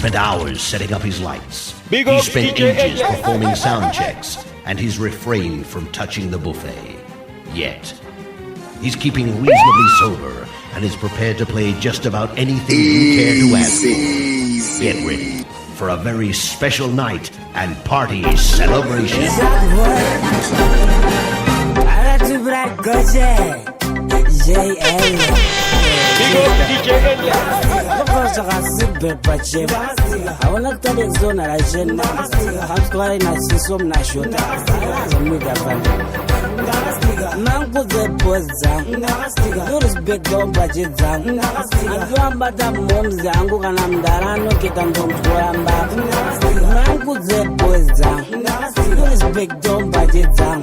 spent hours setting up his lights. He spent ages performing sound checks, and he's refrained from touching the buffet. Yet, he's keeping reasonably sober and is prepared to play just about anything you care to ask for. Get ready for a very special night and party celebration. Mangu the boza, you respect the budget zang. You am but a mom zangu and I'm darano kitan don't woramba. Mangu the boza, you respect the budget zang.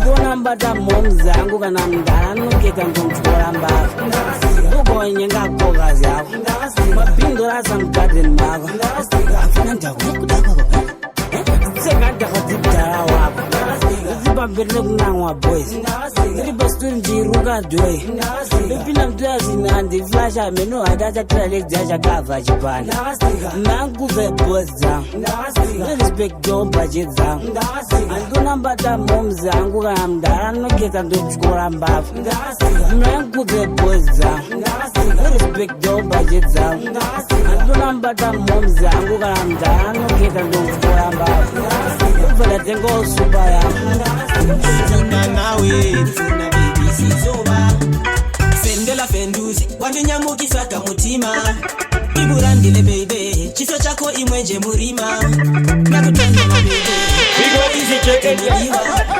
You am but a mom zangu and I'm darano kitan don't woramba. You go in your bogaza, my pindora some garden mago. Second, the boys. Riba student ruga doy. Pina mtazi and the flash I know I got a trailer jaja kava Japan. Mangu the boza. Respect don't budget zang. And go number the moms zangu am darano get and don't score and bath. Mangu the boza. Respect don't budget zang. And go number the moms zangu am darano get and don't score and bath. For the tengo super. Funa nawe, funa baby sizoba. Fendela fenduzi, wandinyambuki saka mutima. Iburandile baby, chiso chako imwenje murima. Nakutende baby. Bigo easy check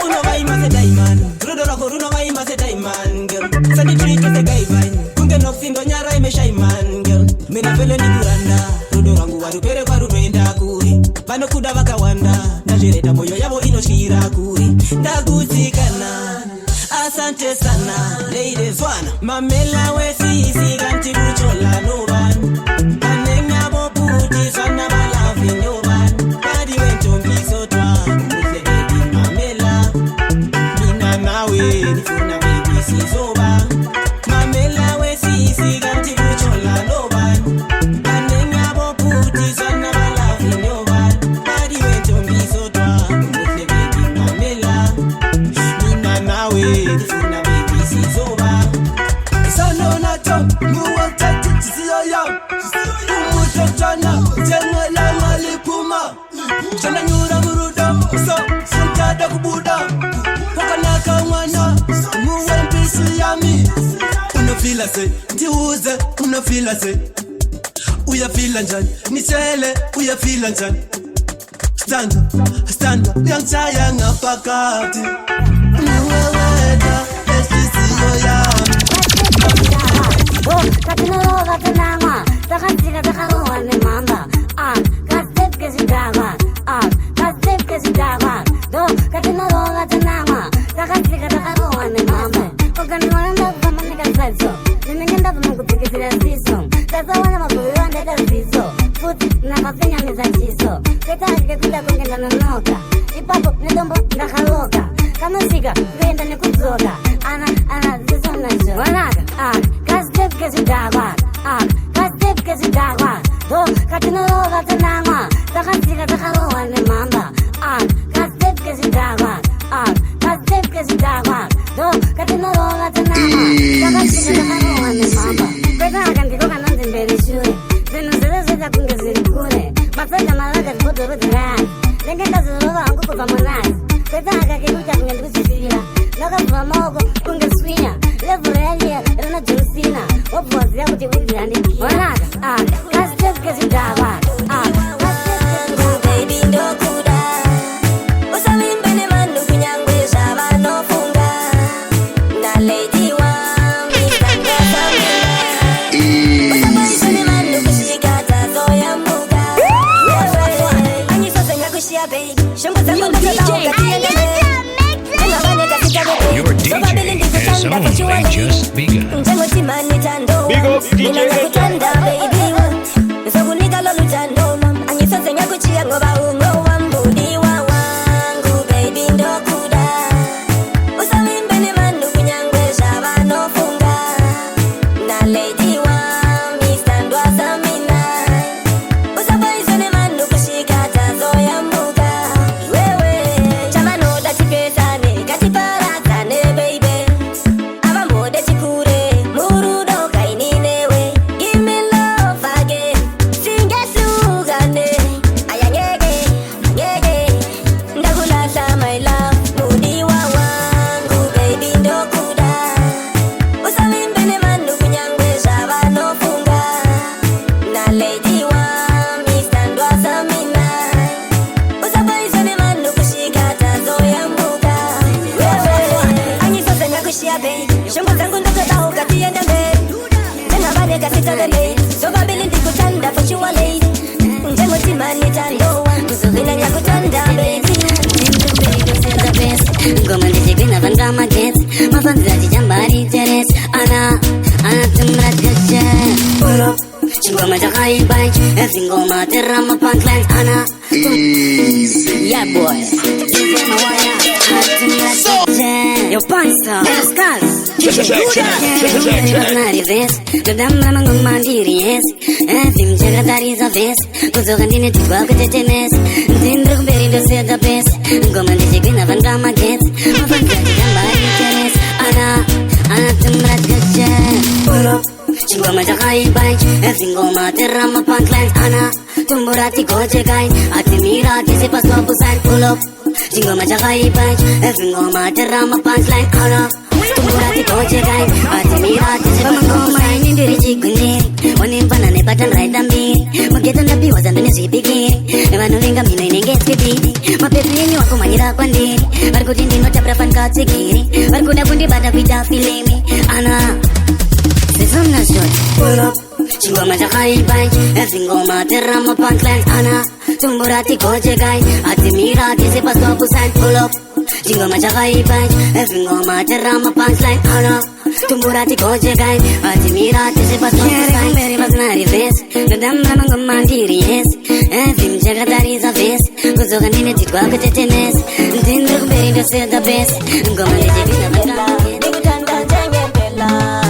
Uno wa imase diamond. Rudo rako runo wa imase diamond girl. Sandi treat the guy fine. Kunge no findo nyara imesha iman girl. Mina pele ni kuranda. Rudo rangu warupere kwa ruenda kuri. Bano kuda waka wanda. Najireta moyo yabo inoshira kuri. Ndagutikana. Asante sana. Ladies one. Mamela we si ganti kuchola no van. Anenya bo puti sana malafi no van. Badi wento miso twa. Muse baby mamela. Mina nawe nifuna baby sizoba. Mamela we si ganti kuchola no van. Anenya bo puti sana malafi no van. Badi wento miso twa. Muse baby mamela. Mina nawe nifuna baby sizoba. Sano na tom, muwa tati tisiyo yam. Umuto chana, jengela malipuma. Chana nyura muruda, suntada kubuda. Wakanaka wana, muwe mpisi yami. Unafila se, ndiuze, unafila se. Uyafila njani, nisele, uyafila njani. Stand up, yang chaya ngapakati. Muwe weda, estisiyo yami. Katinoro katinama, takantika takaruane mamba. Kasdep kesidagwa, kasdep kesidagwa. Katinoro katinama, takantika takaruane mamba. Kokanimanda kamanika sazo, nimengenda kumukupikisira siso. Tazawana mabuwa ndeta siso, futi na kafenya mizachiso. Ketake kuda kungenda nonoka, ipapo nidombo ndakaloka. Kama siga, kwenda nikuzoga. Ana zizona jo. Wanaga, kasdep kesidagwa, kasdep kesidagwa. Katinoro katinama, takantika takaruane mamba. Kasdep kesidagwa, kasdep kesidagwa. Katinoro katinama, takantika takaruane mamba. Kweta akantiko kanonzi mbele shure. Zinuzele zeta kungezirikure. Masaka malaga zibodoro zirani. Lengenda ziroba angu kuva monasi. Kweta akakikuja kungendikuchizira. Loka kuva mogo kungeswinya. Levu relia rana jusina. Wapuwazi ya kuti wili yandiki. Wanaga, kasdep kesidagwa. Baby ndokuda. Usamimbene manu kunyangwe shaba no funga. Na lady one, mistanga samina. Usamaishone manu kushika tazo ya muga. Anyiso senga kushia baby. Shombo zango ndakala wakati Your DJ has only just begun. Big up DJ Kutanda, baby. Sokunika lo lutando, angiso senya kuchia ngoba ungo wambudi wa wangu, baby ndokuda. Usamimbene manu kunyangwe shaba no funga. Na lady wa mistandwa samina. sit on the base. So Babylon di kutanda for you a lady. Njemuti mani tando. Kuzuvina ya kutanda baby. Nindu baby go say the best. Ngoma ndizi kwina vanga gets. Mafanzi ajijambari teres. Ana tumra gacha. Pull up. Chingoma cha high bike. Ngoma terra ma punchlines. Ana easy. Yeah boy. This is my wire. Tumra gacha. Yo pansa. Scars. Kudamba mangumandiri yes. Vimjaga tariza vest. Kuzogandine tikwa kutetemes. Ndindru kumberi ndo say the best. Ngoma ndichikina vangama gets. Mafanzaji jambari teres. Ana tumra gacha. Pull up. Chingoma cha high bike. Ngoma terra ma punchlines. Ana tumburati goche guy. Atimira kisi paswa pusan. Pull up. Chingoma cha high bike. Ngoma terra ma punchline. Ana tumburati goche guy. Atimira kisi paswa pusan. Ndiri chikundiri. Wanimpana ne button right ambiri. Mugeta nabi wazandune sipikiri. Evanu vinga mino inenge skipiti. Mapetu yenyu wako manyira kwa ndiri. Barkuti ndino chapra panka tsikiri. Barkuda kundi bada kuita filimi. Ana Sezona shot, pull up. Chingoma cha high bike. Ngoma terra ma punchlines. Ana tumburati goche guy. Atimira kisi paswa pusan. Pull up. Chingoma cha high bike. Ngoma terra ma punchline. Ana tumburati goche guy. Atimira kisi paswa pusan. Mberi basnari vest. Kudamba mangumandiri yes. Vimjaga tariza vest. Kuzogandine tikwa kutetemes. Ndindru kumberi ndo say the best. Ngoma ndichikina vanga Nikutanda jenge pela.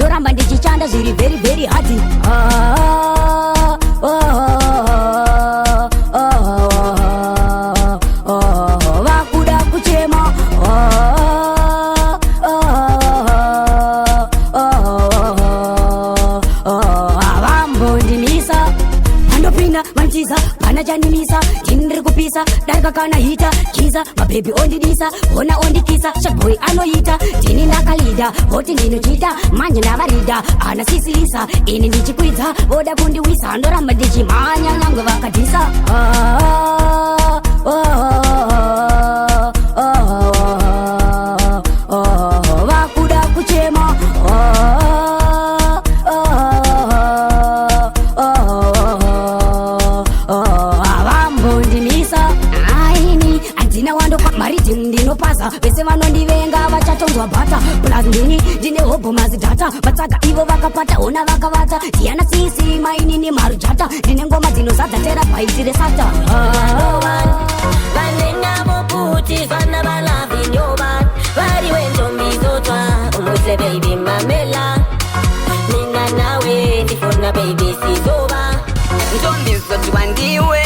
Doramba ndichichanda zviri very very hard. Vakuda kuchema. Avambondimisa. Andopinda manchiza. Pana chanimisa. Tindri kupisa. Darika kana hita. Kiza. Mababy ondidisa. Ona ondikisa. Shaboy anoita. Tini ndakalida. Hoti ndinochita. Manje ndavarida. Ana sisilisa. Ini ndichikwidza. Voda kundiwisa. Ndoramba ndichimanya. Nyangwe vakadisa. Vakuda kuchema. Avambondimisa. Aini andina wando kwa mariti ndinopasa. Vese vanondivenga vachatonzwa bata. Plus ndine hobo mazidata. Vatsaga ivo vakapata ona vakavata. Tiana sisi mainini marujata. Ndine ngoma dzinozadza tera bhaiti resata. Vanenga moputi vana valavi nyoba. Vari wendo mizotwa. Umuse baby mamela. Mina na ndinozojua ndiwe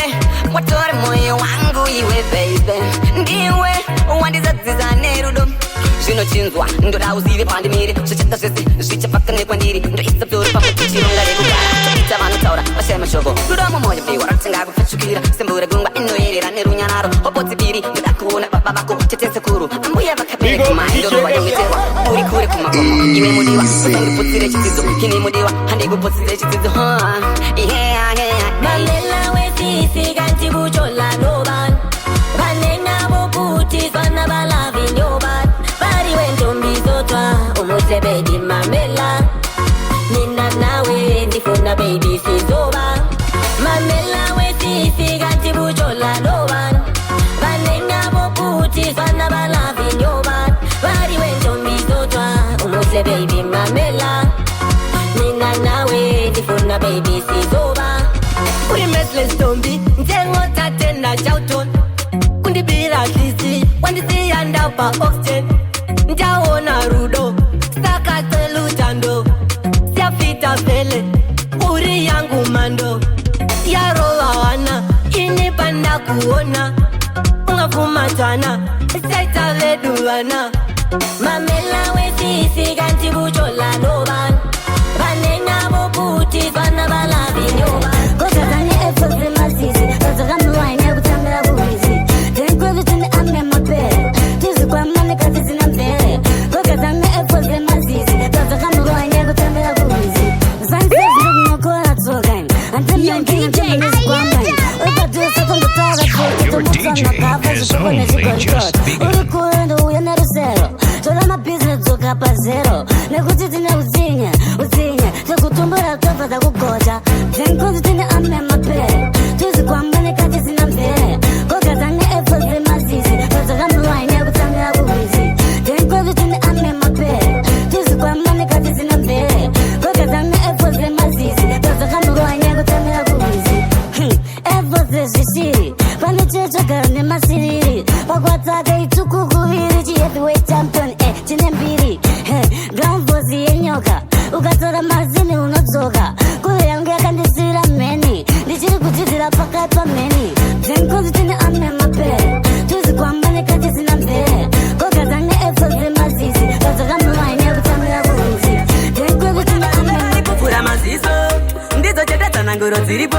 watore moyo wangu iwe baby ndiwe wandizadziza nerudo zvinochinzwa ndoda uzive pandimiri zvichata zvese zvichapfaka kwandiri ndoisa bzoro pamuchironga rekugara toita vanotaura vashaya mashoko rudomo moyo mbiwa rakutenga kupfachukira sembure gungwa inoyerera nerunyararo opodzibiri ndoda kuona baba vako tetesekuru ambuya vakaperekumahindorowanyongeterwa uri kure kumakomo iwe mudiwa usandiputsire chidzidzo ini mudiwa handikuputsire chidzidzo mamela wesisi kanti buchola noban vanena vokuti vana valavi nyoban vari wendombizotwa umuze baby mamela mina nawe ndifuna baby sizoba mamela wesisi kanti buchola noban vanena vokuti vana valavi nyoban vari wendombizotwa umuze baby mamela mina nawe ndifuna baby sizoba uri mesles tombi njengotatenda chauton kundibira hlisi wandisiyanda pa oxten ndaona rudo saka celutando siafita vele uri yangu mando yarovawana inipanda kuona ungafumatana saita veduvana mamela wesisi kanti buchola noban vanena vokuti vana valavi nyoban kotazane efose masisi kazokamwaine kutambira kuvizi tenkwevitini ame mapere tizikwamane katizina mbere kokazane efose masisi kazokamwaine kutambira kuvizi zansezinokunokora tsokan antemyankiijemenezikwambai ukatusakombutara Your DJ is only just begun. urikuendo uyenerusero tola mabizinesi dzoka pazero nekuti tine udzinya tekutumbura tofa takugoja tenkuti tine ame mapere tizikwambane kati zina mbere kokazane efose masisi kazokamwaine kutambira kuvizi tenkuti tine ame mapere tizikwambane kati zina mbere kokazane efose masisi kazokamwaine kutambira kuvizi efose zvisiri pane chechagara nemasiriri pakwataka itukukuviri chiheavyweight champion chine mbiri groundvosi yenyoka ukatora mazini unodzoka kuve yangu yakandisira mheni ndichiri kudzidzira pakati pamheni tenkozi tine ame mapere tizikwambane kati zina mbere kokazane efose masisi kazokamwaine kutambira kuvizi tenkozi tine ame kufura maziso ndidzo chetetsananguro dziripo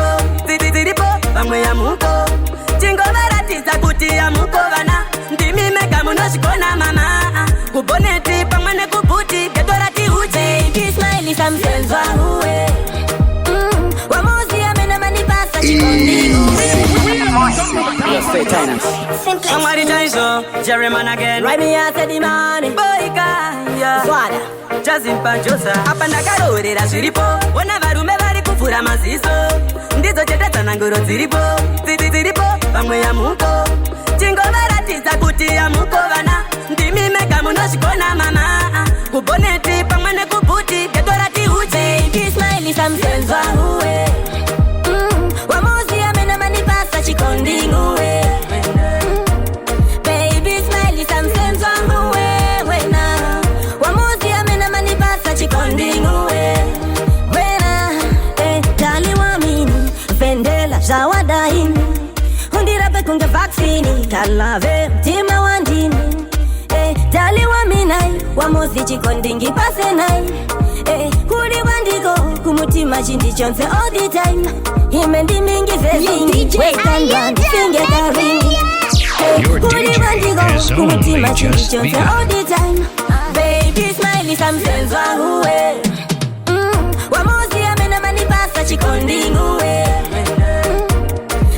pamwe yamuko chingovaratidza kuti yamuko vana ndimi mega munozvikona mama kuboneti pamwe nekubhuti getorati uche ikismaili samsenzwa uwe wamuziya mena manipasa chikondingu Somebody taiso Jerryman again rimyarts the money boika swada chazimpanjosa apa ndakarorera zviripo ona varume vari kufura maziso ndidzo chetetsananguro dziripo pamwe yamuko chingovaratidza kuti yamuko vana ndimi mega munozvikona mama kuboneti pamwe nekubhuti getorati uche ikismaili samsenzwa uwe wamuziya mena manipasa chikondinguwe baby smiley samsenzwa uwe wena wamuziya mena manipasa chikondinguwe wena dali wamini vendela zvawadaini undirape kunge vaksini kalave mtima wandini dali waminai wamuzi chikondingi pasenai kuri wandiko kumutima chindi chonse all the time ime ndimingi vezingi wekandwani fingekaringi kuri wandiko kumutima chindi chonse all the time baby smiley samsenzwa uwe wamuzi amena manipasa chikondinguwe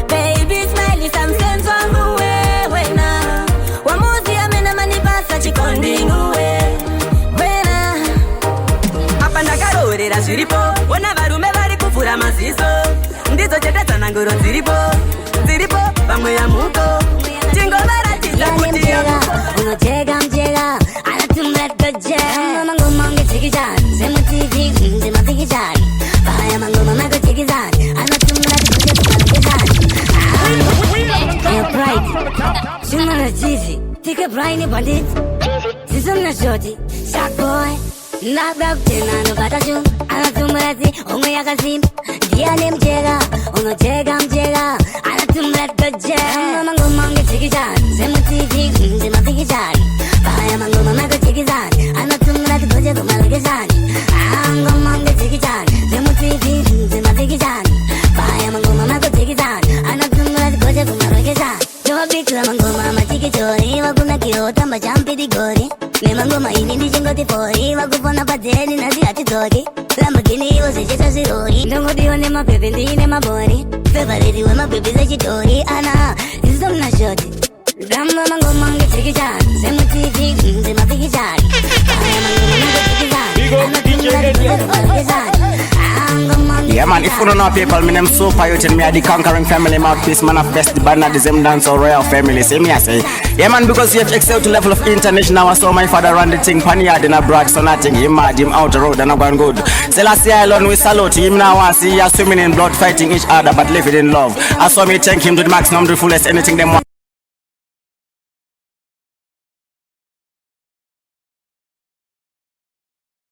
baby smiley samsenzwa uwe wena wamuzi amena manipasa chikondinguwe wena apa ndakarorera zviripo ona varume vari kufura maziso ndidzo chetetsananguro dziripo pamwe yamuko chingovaratidza kuti unotega mjega anatumira koja mangoma ngetikijani zemutv nzemapikijani baya mangoma makotikizani anatumira kujekumalekezani pride shumana jizi tike braini bandit sizomna shoti shark boy Nabda kutena no batashum anatumirazi omwe yakazimba Diane mjega, unojega mjega, anatumlet kaje. Mangoma ngechikijan, semu TV, sema pikijan. Baya mangoma mako chikijan, anatumlet kaje kumalakijan. Mangoma ngechikijan, semu TV, sema pikijan. Baya mangoma mako chikijan, anatumlet kaje kumalakijan. Yo bikla mangoma machiki chori, wakuna kiota machampi di gori. Me mangoma ini di jengoti pori, wakupona padeni nasi ati toki. Lamborghini was just a zero. Don't go beyond my baby, in my body. February when my baby's a story. Anna, it's so not short. Grandma mango manga take it on. Same TV, same my big jar. Yeah man, if you don't know people, my name Super Youth and me are the conquering family mouthpiece, manifest the banner, the same dance or royal family, see me I say. Yeah man, because you have excelled to level of international, I saw my father run the thing, panyard in abroad, so nothing, him mad, him out the road and I'm going good. Selassie Island, we salute him now, I see us swimming in blood, fighting each other, but living in love. I saw me thank him to the maximum, the fullest, anything they want.